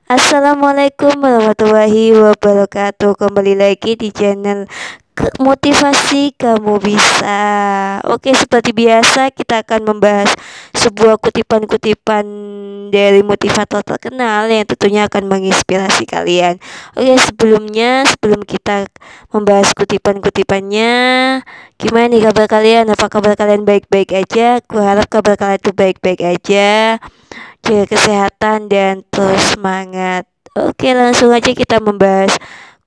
Assalamualaikum warahmatullahi wabarakatuh. Kembali lagi di channel Motivasi Kamu Bisa. Oke, seperti biasa kita akan membahas sebuah kutipan-kutipan dari motivator terkenal yang tentunya akan menginspirasi kalian. Oke, sebelum kita membahas kutipan-kutipannya, gimana nih kabar kalian? Apa kabar kalian baik-baik aja? Aku harap kabar kalian itu baik-baik aja, jaga kesehatan dan terus semangat. Oke, langsung aja kita membahas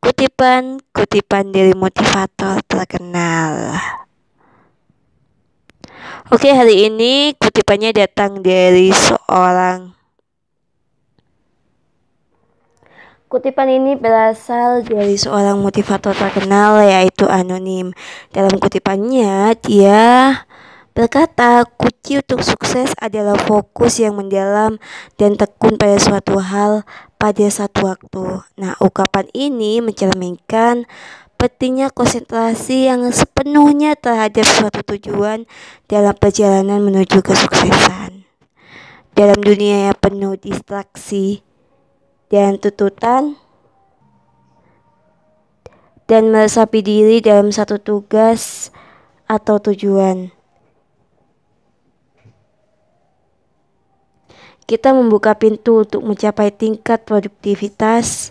kutipan-kutipan dari motivator terkenal. Oke, hari ini kutipannya datang dari Kutipan ini berasal dari seorang motivator terkenal, yaitu Anonim. Dalam kutipannya, dia berkata, kunci untuk sukses adalah fokus yang mendalam dan tekun pada suatu hal pada satu waktu. Nah, ungkapan ini mencerminkan pentingnya konsentrasi yang sepenuhnya terhadap suatu tujuan dalam perjalanan menuju kesuksesan. Dalam dunia yang penuh distraksi dan tuntutan, dan meresapi diri dalam satu tugas atau tujuan, kita membuka pintu untuk mencapai tingkat produktivitas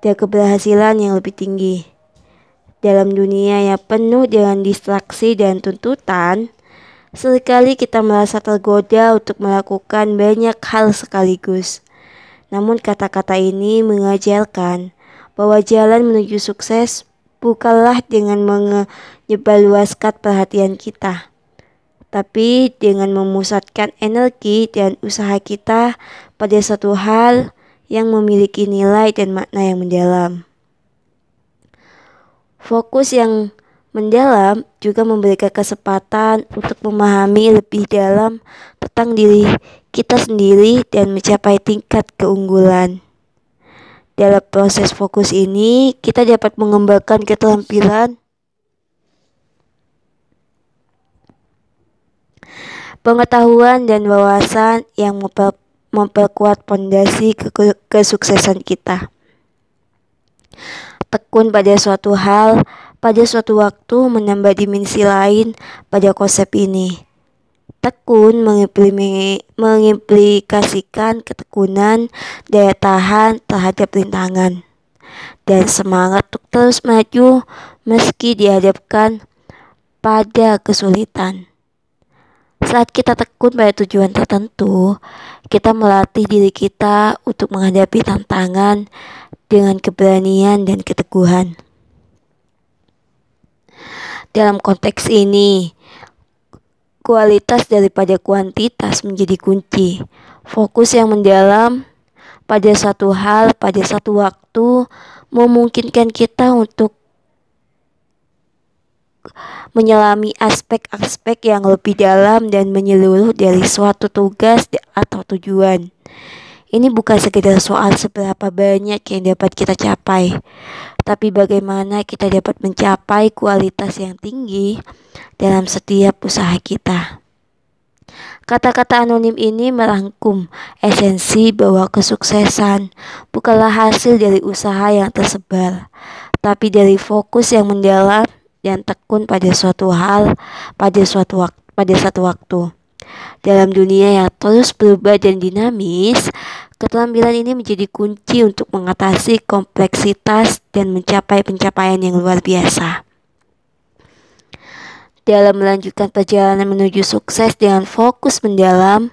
dan keberhasilan yang lebih tinggi. Dalam dunia yang penuh dengan distraksi dan tuntutan, seringkali kita merasa tergoda untuk melakukan banyak hal sekaligus. Namun kata-kata ini mengajarkan bahwa jalan menuju sukses bukanlah dengan menyebarluaskan perhatian kita, tapi dengan memusatkan energi dan usaha kita pada satu hal yang memiliki nilai dan makna yang mendalam. Fokus yang mendalam juga memberikan kesempatan untuk memahami lebih dalam tentang diri kita sendiri dan mencapai tingkat keunggulan. Dalam proses fokus ini, kita dapat mengembangkan keterampilan, pengetahuan dan wawasan yang memperkuat fondasi kesuksesan kita. Tekun pada suatu hal pada suatu waktu menambah dimensi lain pada konsep ini. Tekun mengimplikasikan ketekunan, daya tahan terhadap rintangan, dan semangat untuk terus maju meski dihadapkan pada kesulitan. Saat kita tekun pada tujuan tertentu, kita melatih diri kita untuk menghadapi tantangan dengan keberanian dan keteguhan. Dalam konteks ini, kualitas daripada kuantitas menjadi kunci. Fokus yang mendalam pada satu hal pada satu waktu memungkinkan kita untuk menyelami aspek-aspek yang lebih dalam dan menyeluruh dari suatu tugas atau tujuan. Ini bukan sekedar soal seberapa banyak yang dapat kita capai, tapi bagaimana kita dapat mencapai kualitas yang tinggi dalam setiap usaha kita. Kata-kata anonim ini merangkum esensi bahwa kesuksesan bukanlah hasil dari usaha yang tersebar, tapi dari fokus yang mendalam dan tekun pada suatu hal pada satu waktu. Dalam dunia yang terus berubah dan dinamis, keterampilan ini menjadi kunci untuk mengatasi kompleksitas dan mencapai pencapaian yang luar biasa. Dalam melanjutkan perjalanan menuju sukses dengan fokus mendalam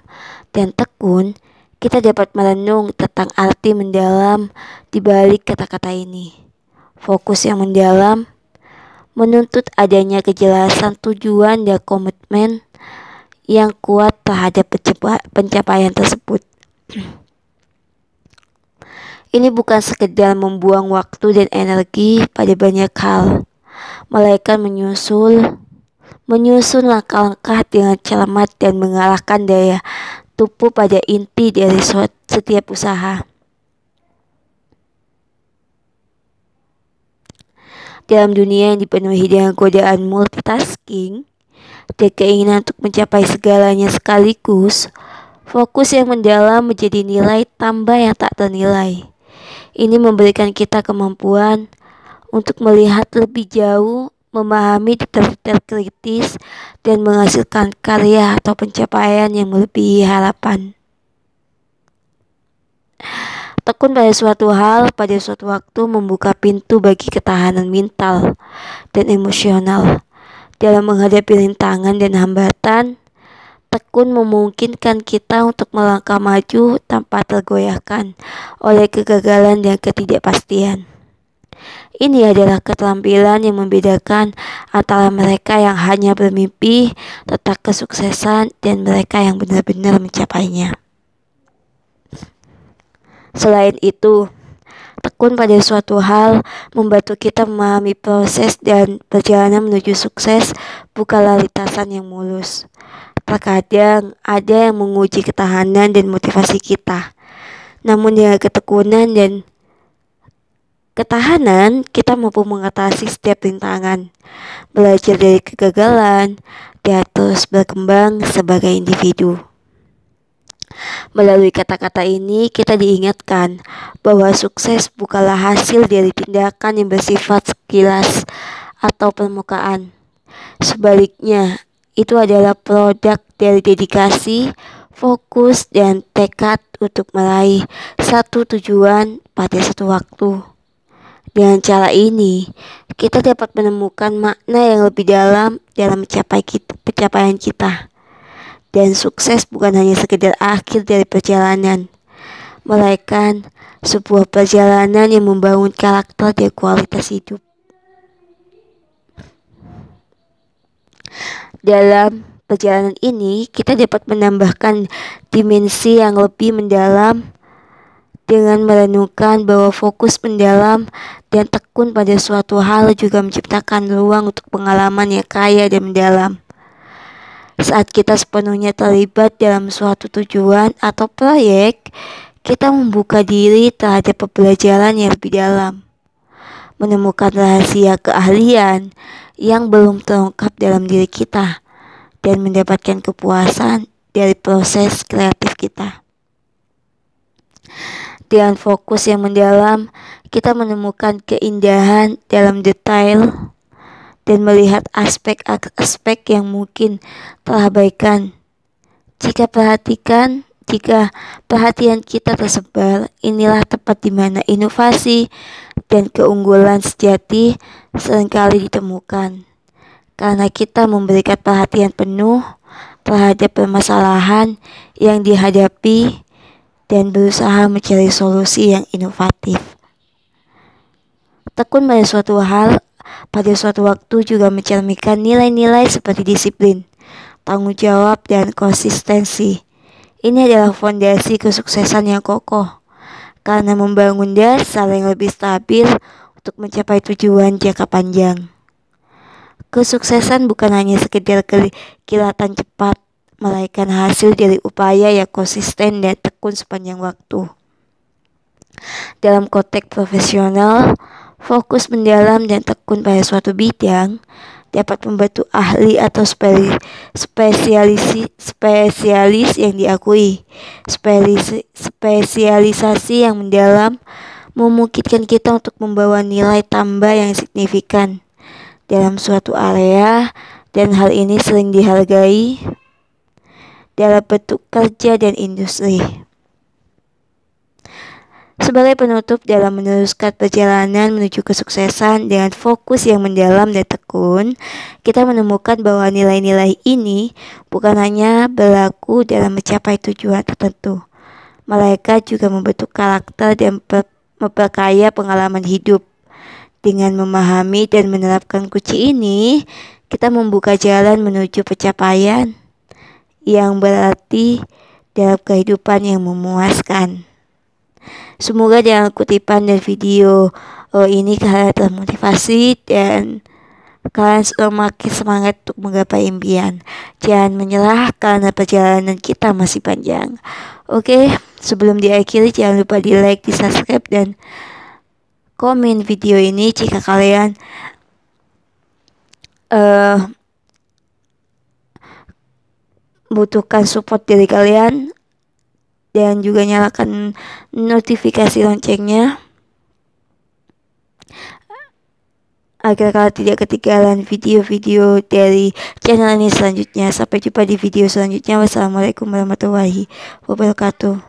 dan tekun, kita dapat merenung tentang arti mendalam di balik kata-kata ini. Fokus yang mendalam menuntut adanya kejelasan tujuan dan komitmen yang kuat terhadap pencapaian tersebut. Ini bukan sekedar membuang waktu dan energi pada banyak hal, melainkan menyusun langkah-langkah dengan cermat dan mengarahkan daya tupu pada inti dari setiap usaha. Dalam dunia yang dipenuhi dengan godaan multitasking dan keinginan untuk mencapai segalanya sekaligus, Fokus yang mendalam menjadi nilai tambah yang tak ternilai. Ini memberikan kita kemampuan untuk melihat lebih jauh, memahami detail-detail kritis, dan menghasilkan karya atau pencapaian yang melebihi harapan. Tekun pada suatu hal pada suatu waktu membuka pintu bagi ketahanan mental dan emosional. Dalam menghadapi rintangan dan hambatan, tekun memungkinkan kita untuk melangkah maju tanpa tergoyahkan oleh kegagalan dan ketidakpastian. Ini adalah keterampilan yang membedakan antara mereka yang hanya bermimpi tentang kesuksesan dan mereka yang benar-benar mencapainya. Selain itu, tekun pada suatu hal membantu kita memahami proses dan perjalanan menuju sukses bukanlah lintasan yang mulus. Terkadang ada yang menguji ketahanan dan motivasi kita. Namun dengan ketekunan dan ketahanan, kita mampu mengatasi setiap rintangan, belajar dari kegagalan, dan terus berkembang sebagai individu. Melalui kata-kata ini, kita diingatkan bahwa sukses bukanlah hasil dari tindakan yang bersifat sekilas atau permukaan. Sebaliknya, itu adalah produk dari dedikasi, fokus, dan tekad untuk meraih satu tujuan pada satu waktu. Dengan cara ini, kita dapat menemukan makna yang lebih dalam mencapai pencapaian kita. Dan sukses bukan hanya sekedar akhir dari perjalanan, melainkan sebuah perjalanan yang membangun karakter dan kualitas hidup. Dalam perjalanan ini, kita dapat menambahkan dimensi yang lebih mendalam dengan merenungkan bahwa fokus mendalam dan tekun pada suatu hal juga menciptakan ruang untuk pengalaman yang kaya dan mendalam. Saat kita sepenuhnya terlibat dalam suatu tujuan atau proyek, kita membuka diri terhadap pembelajaran yang lebih dalam, menemukan rahasia keahlian yang belum terungkap dalam diri kita, dan mendapatkan kepuasan dari proses kreatif kita. Dengan fokus yang mendalam, kita menemukan keindahan dalam detail dan melihat aspek-aspek yang mungkin terabaikan. Jika perhatian kita tersebar, inilah tempat di mana inovasi dan keunggulan sejati seringkali ditemukan. Karena kita memberikan perhatian penuh terhadap permasalahan yang dihadapi dan berusaha mencari solusi yang inovatif. Tekun pada suatu hal pada suatu waktu juga mencerminkan nilai-nilai seperti disiplin, tanggung jawab, dan konsistensi. Ini adalah fondasi kesuksesan yang kokoh, karena membangun dasar yang lebih stabil untuk mencapai tujuan jangka panjang. Kesuksesan bukan hanya sekedar kilatan cepat, melainkan hasil dari upaya yang konsisten dan tekun sepanjang waktu. Dalam konteks profesional, fokus mendalam dan tekun pada suatu bidang dapat membantu ahli atau spesialis yang diakui. Spesialisasi yang mendalam memungkinkan kita untuk membawa nilai tambah yang signifikan dalam suatu area, dan hal ini sering dihargai dalam bentuk kerja dan industri. Sebagai penutup dalam meneruskan perjalanan menuju kesuksesan dengan fokus yang mendalam dan tekun, kita menemukan bahwa nilai-nilai ini bukan hanya berlaku dalam mencapai tujuan tertentu, melainkan juga membentuk karakter dan memperkaya pengalaman hidup. Dengan memahami dan menerapkan kunci ini, kita membuka jalan menuju pencapaian yang berarti dalam kehidupan yang memuaskan. Semoga dengan kutipan dan video ini kalian termotivasi dan kalian semakin semangat untuk menggapai impian. Jangan menyerah karena perjalanan kita masih panjang. Oke, sebelum diakhiri jangan lupa di like, di subscribe, dan komen video ini jika kalian butuhkan support dari kalian. dan juga nyalakan notifikasi loncengnya agar kalian tidak ketinggalan video-video dari channel ini selanjutnya. Sampai jumpa di video selanjutnya. Wassalamualaikum warahmatullahi wabarakatuh.